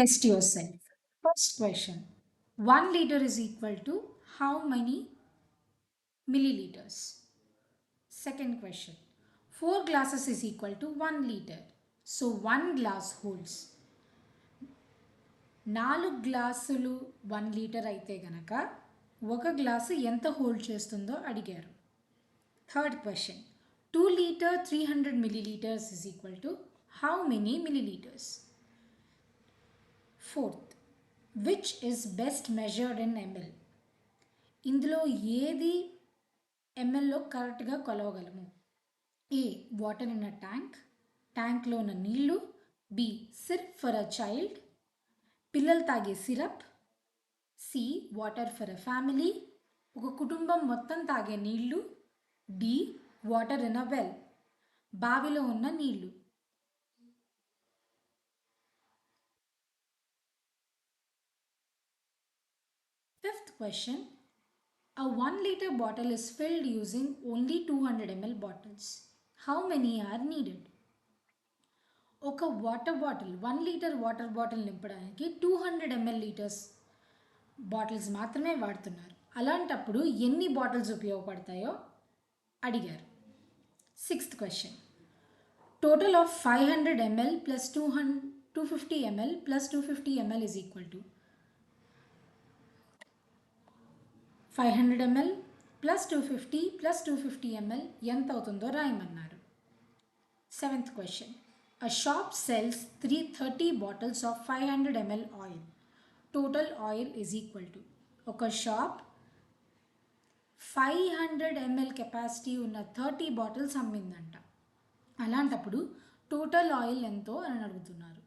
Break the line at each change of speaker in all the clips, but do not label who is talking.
Test yourself. First question. 1 liter is equal to how many milliliters? Second question. 4 glasses is equal to 1 liter. So 1 glass holds 4 గ్లాసులు 1 litre అయితే గనక ఒక glass ఎంత hold చేస్తుందో అడిగారు. Third question 2 litre 300 milliliters is equal to how many milliliters? Fourth which is best measured in ML? ఇందులో ఏది ఎంఎల్లో కరెక్ట్గా కొలవగలము? A water in a tank, ట్యాంక్లో ఉన్న నీళ్లు. B syrup for a child, పిల్లలు తాగే సిరప్. C water for a family, ఒక కుటుంబం మొత్తం తాగే నీళ్లు. D water in a well, బావిలో ఉన్న నీళ్లు. Fifth question. A 1 liter bottle is filled using only 200 ml bottles. How many are needed? ఒక water bottle 1 litre water bottle నింపడానికి 200 ml లీటర్స్ బాటిల్స్ మాత్రమే వాడుతున్నారు. అలాంటప్పుడు ఎన్ని బాటిల్స్ ఉపయోగపడతాయో అడిగారు. Sixth question. Total of 500 ml plus 250 ml plus 250 ml is equal to 500 ml plus 250 plus 250 ml ఎంత అవుతుందో రాయమన్నారు. Seventh question. A shop sells 330 bottles of 500 ml oil. Total oil is equal to. ఒక shop 500 ml capacity ఉన్న 30 bottles అమ్మిందంట. అలాంటప్పుడు total oil ఎంతో అని అడుగుతున్నారు.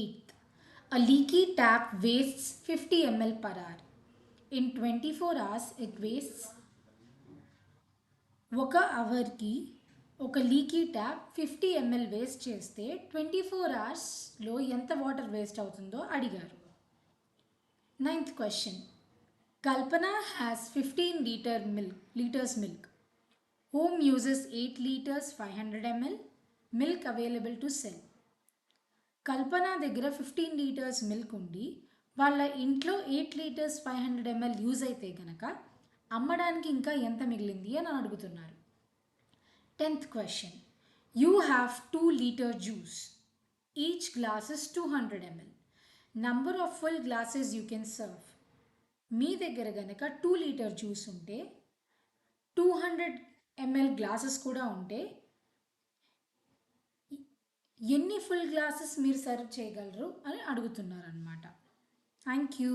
Eighth. A leaky tap wastes 50 ml per hour. In 24 hours it wastes. ఒక అవర్కి ఒక leaky tap 50 ml waste చేస్తే 24 అవర్స్లో ఎంత వాటర్ వేస్ట్ అవుతుందో అడిగారు. Ninth question. Kalpana has 15 litres milk. Home uses 8 litres 500 ml milk available to sell. Kalpana దగ్గర 15 litres milk ఉండి వాళ్ళ ఇంట్లో 8 లీటర్స్ 500 ml యూజ్ అయితే గనక అమ్మడానికి ఇంకా ఎంత మిగిలింది అని అడుగుతున్నారు. 10th question. You have 2 liter juice. Each glass is 200 ml. Number of full glasses you can serve. మీ దగ్గర గనక 2 లీటర్ జ్యూస్ ఉంటే 200 ml గ్లాసెస్ కూడా ఉంటే ఎన్ని ఫుల్ గ్లాసెస్ మీరు సర్వ్ చేయగలరు అని అడుగుతున్నారు అన్నమాట. Thank you.